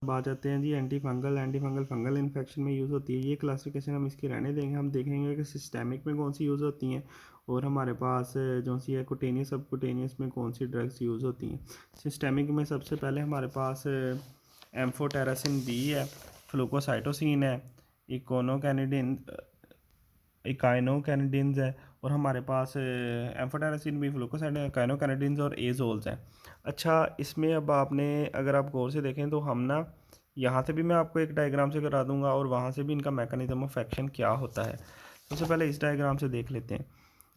बात आते हैं जी एंटी फंगल फंगल इन्फेक्शन में यूज़ होती है। ये क्लासिफिकेशन हम इसकी रहने देंगे। हम देखेंगे कि सिस्टेमिक में कौन सी यूज़ होती हैं और हमारे पास जो सी है कुटेनियस सब कुटेनियस में कौन सी ड्रग्स यूज़ होती हैं। सिस्टेमिक में सबसे पहले हमारे पास एम्फोटेरासिन बी है, फ्लूकोसाइटोसिन है, इकोनोकैनिडिन इकाइनोकैनिडिन्स है और हमारे पास एम्फोटेरासिन भी, फ्लूकोसाइड, इकाइनोकैनिडिन्स और एजोल्स हैं। अच्छा, इसमें अब आपने अगर आप गौर से देखें तो हम ना यहाँ से भी मैं आपको एक डायग्राम से करा दूंगा और वहाँ से भी इनका मैकेनिज्म ऑफ एक्शन क्या होता है। सबसे पहले इस डायग्राम से देख लेते हैं।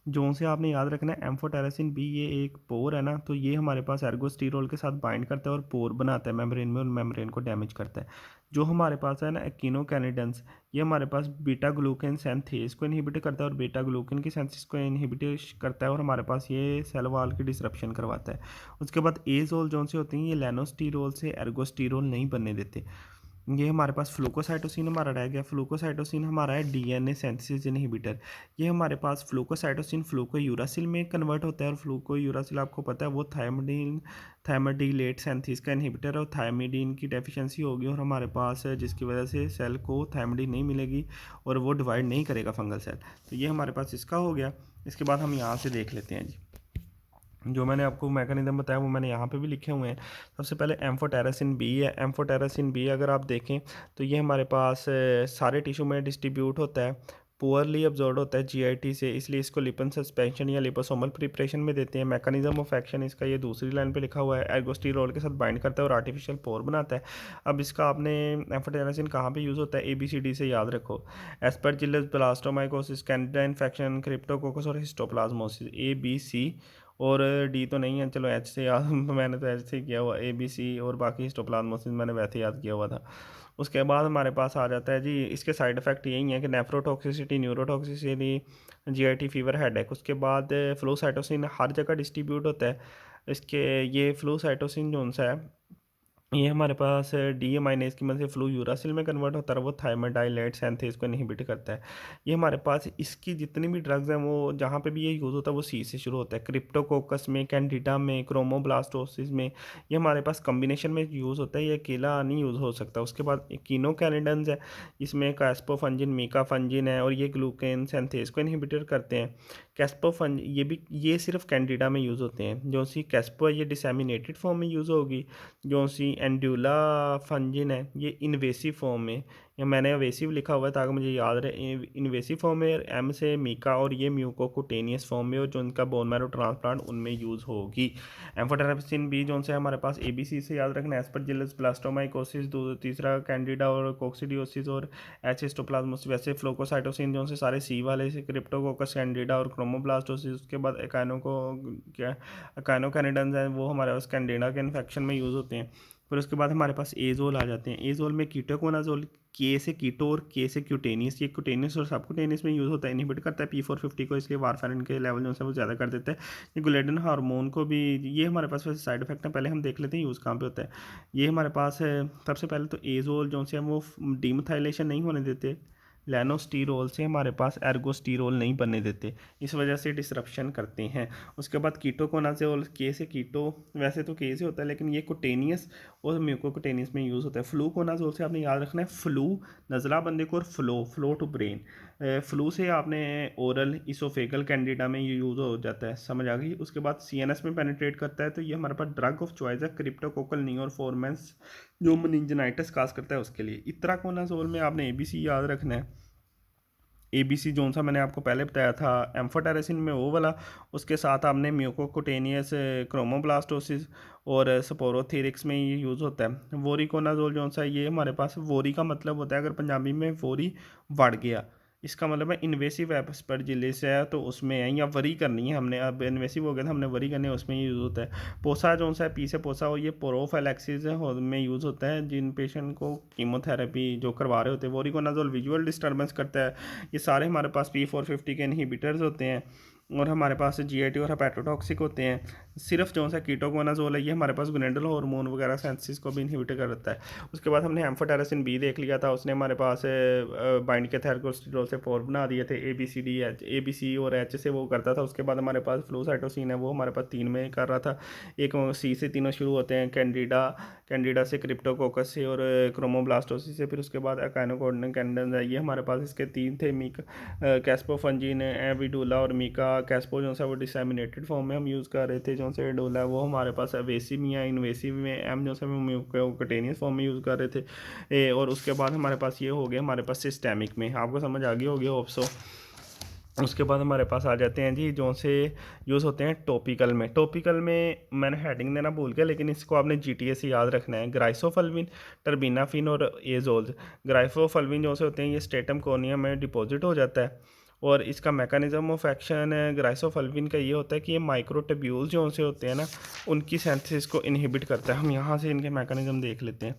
जो से आपने याद रखना है एम्फोटेरासिन बी ये एक पोर है ना, तो ये हमारे पास एर्गोस्टिरोल के साथ बाइंड करता है और पोर बनाता है मेम्ब्रेन में और मेम्ब्रेन को डैमेज करता है। जो हमारे पास है ना एक्टिनोकैनिडेंस, ये हमारे पास बीटा ग्लूकेन सेंथेज को इनहिबिट करता है और बीटा ग्लूकेन की सेंथेसिस को इनहिबिट करता है और हमारे पास ये सेल वॉल की डिसरप्शन करवाता है। उसके बाद एजोल जो से होते हैं ये लेनोस्टिरोल से एर्गोस्टिरोल नहीं बनने देते। ये हमारे पास फ्लूकोसाइटोसिन हमारा रह गया। फ्लूकोसाइटोसिन हमारा है डीएनए सिंथेसिस इनहिबिटर। ये हमारे पास फ्लूकोसाइटोसिन फ्लूकोयूरासिल में कन्वर्ट होता है और फ्लूकोयूरासिल आपको पता है वो थायमिडीलेट सिंथेसिस का इनहिबिटर है और थायमिडीन की डेफिशिएंसी होगी और हमारे पास है जिसकी वजह से सेल को थायमिडीन नहीं मिलेगी और वो डिवाइड नहीं करेगा फंगल सेल। तो ये हमारे पास इसका हो गया। इसके बाद हम यहाँ से देख लेते हैं जी, जो मैंने आपको मैकेनिज्म बताया वो मैंने यहाँ पे भी लिखे हुए हैं। सबसे पहले एम्फोटेरासिन बी है। एम्फोटेरासिन बी अगर आप देखें तो ये हमारे पास सारे टिश्यू में डिस्ट्रीब्यूट होता है, पुअरली अब्जॉर्ब होता है जीआईटी से, इसलिए इसको लिपन सस्पेंशन या लिपोसोमल प्रिपरेशन में देते हैं। मैकेनिज्म ऑफ एक्शन इसका ये दूसरी लाइन पे लिखा हुआ है, एर्गोस्टिरोल के साथ बाइंड करता है और आर्टिफिशियल पोर बनाता है। अब इसका आपने एम्फोटेरासिन कहाँ पे यूज़ होता है, ABCD से याद रखो। Aspergillus, blastomycosis, Candida infection, Cryptococcus और हिस्टोप्लाज्मोसिस। ABC और डी तो नहीं है, चलो एच से याद मैंने तो एच से किया हुआ, ABC और बाकी हिस्टोप्लाज्मोसिस मैंने वैसे याद किया हुआ था। उसके बाद हमारे पास आ जाता है जी, इसके साइड इफ़ेक्ट यही है कि nephrotoxicity, neurotoxicity, GIT, fever, headache. उसके बाद फ्लोसाइटोसिन हर जगह डिस्ट्रीब्यूट होता है। इसके ये फ्लोसाइटोसिन जो सा है ये हमारे पास डीएमाइनेज की मदद से फ्लू यूरासिल में कन्वर्ट होता है, वो थायमिडाइलेट सिंथेज को इनहिबिट करता है। ये हमारे पास इसकी जितनी भी ड्रग्स हैं वो जहाँ पे भी ये यूज़ होता है वो सी से शुरू होता है। क्रिप्टोकोकस में, कैंडिडा में, क्रोमोब्लास्टोसिस में ये हमारे पास कम्बिनेशन में यूज़ होता है, ये अकेला नहीं यूज़ हो सकता। उसके बाद कीनोकैनिडेंस है, इसमें कैस्पोफंजिन, मीकाफंजिन है और ये ग्लूकेन सिंथेज को इनहिबिटर करते हैं। कैस्पोफंज ये सिर्फ कैंडिडा में यूज़ होते हैं। जो सी कैस्पो है ये डिसैमिनेटेड फॉर्म में यूज़ होगी। जो सी एंडुला फंजिन है ये इन्वेसिव फॉर्म में, या मैंने अवेसिव लिखा हुआ है ताकि मुझे याद रहे, इन्वेसिव फॉर्म में एम से मीका, और ये म्यूकोकुटेनियस फॉर्म में और जो उनका बोन मैरो ट्रांसप्लांट उनमें यूज़ होगी। एम्फोटेरासिन बी जो से हमारे पास ABC से याद रखना, एस्परजिलस, ब्लास्टोमाइकोसिस, तीसरा कैंडिडा और कोक्सीडियोसिस और एच हिस्टोप्लाज्मोसिस। वैसे फ्लोकोसाइटोसिन जो से सारे सी वाले से, क्रिप्टोकोकस, कैंडिडा और क्रोमोब्लास्टोसिस। उसके बाद एकाइनोकैनिडन्स हैं वो हमारे पास कैंडिडा के इन्फेक्शन में यूज़ होते हैं। फिर उसके बाद हमारे पास एजोल आ जाते हैं। एजोल में कीटोकोनाजोल, के से कीटो और के से क्यूटेनियस, ये क्यूटेनियस और सबक्यूटेनियस में यूज़ होता है, इनहिबिट करता है P450 को, इसलिए वारफेरिन के लेवल जो है वो ज़्यादा कर देता है। ये गुलेडन हार्मोन को भी, ये हमारे पास वैसे साइड इफेक्ट है, पहले हम देख लेते हैं यूज़ कहाँ पे होता है। ये हमारे पास है सबसे पहले तो एजोल जो से हम वो डीमिथाइलेशन नहीं होने देते, लेनोस्टिरोल से हमारे पास एर्गोस्टिरोल नहीं बनने देते, इस वजह से डिसरप्शन करते हैं। उसके बाद कीटोकोनाजोल, के से कीटो, वैसे तो के से होता है लेकिन ये कुटेनियस और म्यूकोकुटेनियस में यूज़ होता है। फ्लूकोनाजोल से आपने याद रखना है फ्लू नज़ला बंदे को, और फ्लो टू ब्रेन। फ्लू से आपने ओरल इसोफेगल कैंडिडा में ये यूज़ हो जाता है, समझ आ गई। उसके बाद CNS में पेनिट्रेट करता है, तो ये हमारे पास ड्रग ऑफ चॉइस है, क्रिप्टोकोकल नियोरफॉर्मेंस जो मनिंजाइटिस काज करता है उसके लिए। इत्राकोनाजोल में आपने ABC याद रखना है। ABC जोन सा मैंने आपको पहले बताया था, एम्फोटेरासिन में वो वाला। उसके साथ आपने म्यूकोकुटेनियस, क्रोमोब्लास्टोसिस और स्पोरोथेरिक्स में ये यूज़ होता है। वोरिकोनाजोल जोन सा, ये हमारे पास वोरी का मतलब होता है अगर पंजाबी में वोरी बढ़ गया, इसका मतलब है इन्वेसिव एस्परजिलिस है तो उसमें है, या वरी करनी है हमने, अब इन्वेसिव हो गया था हमने वरी करनी है, उसमें यूज़ होता है। पोसा जोन सा है, पी से पोसा, और ये प्रोफाइलैक्सिस है में यूज़ होता है जिन पेशेंट को कीमोथेरेपी जो करवा रहे होते हैं। वोरिकोनाजोल विजुअल डिस्टर्बेंस करता है। ये सारे हमारे पास P450 के इनहिबिटर्स होते हैं और हमारे पास GIT और हेपेटोटॉक्सिक होते हैं। सिर्फ जो सा कीटोकोनाजोल है ये हमारे पास ग्लैंडुलर हार्मोन वगैरह सेंसिस को भी इनहिबिट करता है। उसके बाद हमने एम्फोटेरेसिन बी देख लिया था, उसने हमारे पास बाइंड के थैरकोस्टिरोल से 4 बना दिए थे, ए बी सी और एच से वो करता था। उसके बाद हमारे पास फ्लूसाइटोसिन है, वो हमारे पास 3 में कर रहा था। एक सी से तीनों शुरू होते हैं, कैंडिडा से, क्रिप्टोकोकस से और क्रोमोब्लास्टोसिस से। फिर उसके बाद अकाइनोकोर्डियम कैंडेंस है, ये हमारे पास इसके 3 थे। मिक कैस्पोफंजिन, एविडुला और मिका। कैस्पो जो सा वो डिसैमिनेटेड फॉर्म में हम यूज़ कर रहे थे, जो से डोला है वो हमारे पास एवेसिव में या इन्वेसिव में, एम जो सा हम कटेनियस फॉर्म में यूज़ कर रहे थे। और उसके बाद हमारे पास ये हो गया हमारे पास सिस्टेमिक में, आपको समझ आ गई होगी होप सो। उसके बाद हमारे पास आ जाते हैं जी जो से यूज़ होते हैं टॉपिकल में। टॉपिकल में मैंने हेडिंग देना भूल गया, लेकिन इसको आपने जीटीए से याद रखना है। ग्राइसोफल्विन, टर्बिनाफिन और एजोल्स। ग्राइसोफल्विन जो से होते हैं ये स्टेटम कोर्निया में डिपॉजिट हो जाता है, और इसका मैकेनिज्म ऑफ एक्शन ग्राइसोफल्विन का ये होता है कि ये माइक्रोट्यूब्यूल्स जो से होते हैं ना, उनकी सिंथेसिस को इनहिबिट करता है। हम यहाँ से इनके मैकेनिज्म देख लेते हैं।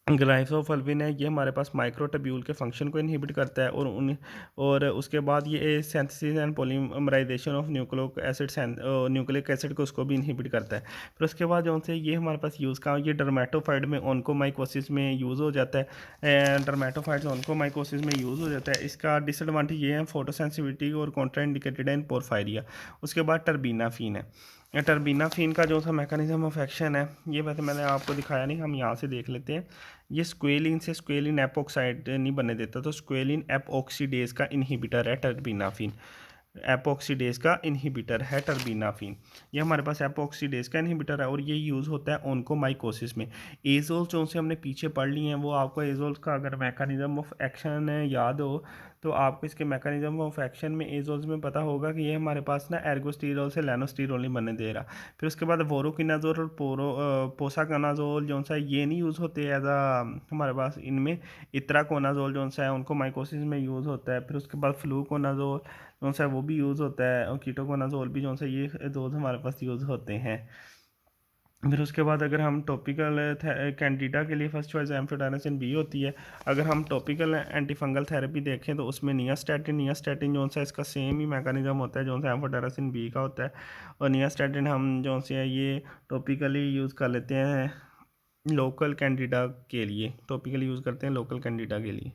ग्लाइसोफल्विन है, ये हमारे पास माइक्रोट्यूब्यूल के फंक्शन को इनहिबिट करता है, और उसके बाद ये synthesis and polymerisation of nucleic acid को उसको भी इनहिबिट करता है। फिर उसके बाद जो से ये हमारे पास यूज़ का ये डर्मेटोफाइट में ऑन्कोमाइकोसिस में यूज़ हो जाता है। डर्मेटोफाइट्स ऑन्कोमाइकोसिस में यूज़ हो जाता है। इसका डिसएडवांटेज ये है फोटोसेंसिटिविटी और कॉन्ट्राइंडिकेटेड इन पोरफायरिया। उसके बाद टर्बिनाफिन है। टर्बिनाफिन का जो सा मैकेनिज्म ऑफ एक्शन है ये वैसे मैंने आपको दिखाया नहीं, हम यहाँ से देख लेते हैं। ये स्क्वेलिन से स्क्वेलिन एपोक्साइड नहीं बनने देता, तो स्क्वेलिन एपऑक्सीडेज का इनहिबिटर है टर्बिनाफिन। एपॉक्सीडेज का इनहिबिटर है टर्बिनाफिन। ये हमारे पास एपॉक्सीडेज का इनहिबिटर है, और ये यूज़ होता है ऑन्कोमाइकोसिस में। एजोल जो से हमने पीछे पढ़ लिए हैं, वो आपको एजोल्स का अगर मैकेनिज्म ऑफ एक्शन याद हो तो आपको इसके मैकेनिज्म ऑफ एक्शन में एजोल्स में पता होगा कि ये हमारे पास ना एर्गोस्टीरोल से लैनोस्टीरोल नहीं बनने दे रहा। फिर उसके बाद वोरोकिनाजोल और पोसाकनाजोल जो सा ये नहीं यूज़ होते एज हमारे पास इनमें। इत्राकोनाजोल जो सा है उनको माइकोसिस में यूज़ होता है। फिर उसके बाद फ्लूकोनाजोल जो सा वो भी यूज़ होता है, और कीटोकोनाजोल भी जो सा, ये डोज हमारे पास यूज़ होते हैं। फिर उसके बाद अगर हम टॉपिकल कैंडिडा के लिए फर्स्ट चॉइस एम्फोटेरेसिन बी होती है। अगर हम टॉपिकल एंटीफंगल थेरेपी देखें तो उसमें नियास्टैटिन जो सा इसका सेम ही मैकेनिज्म होता है जो सा एम्फोटेरेसिन बी का होता है। और नियास्टैटिन हम जो से है ये टॉपिकली यूज़ कर लेते हैं लोकल कैंडिडा के लिए, टॉपिकली यूज़ करते हैं लोकल कैंडिडा के लिए।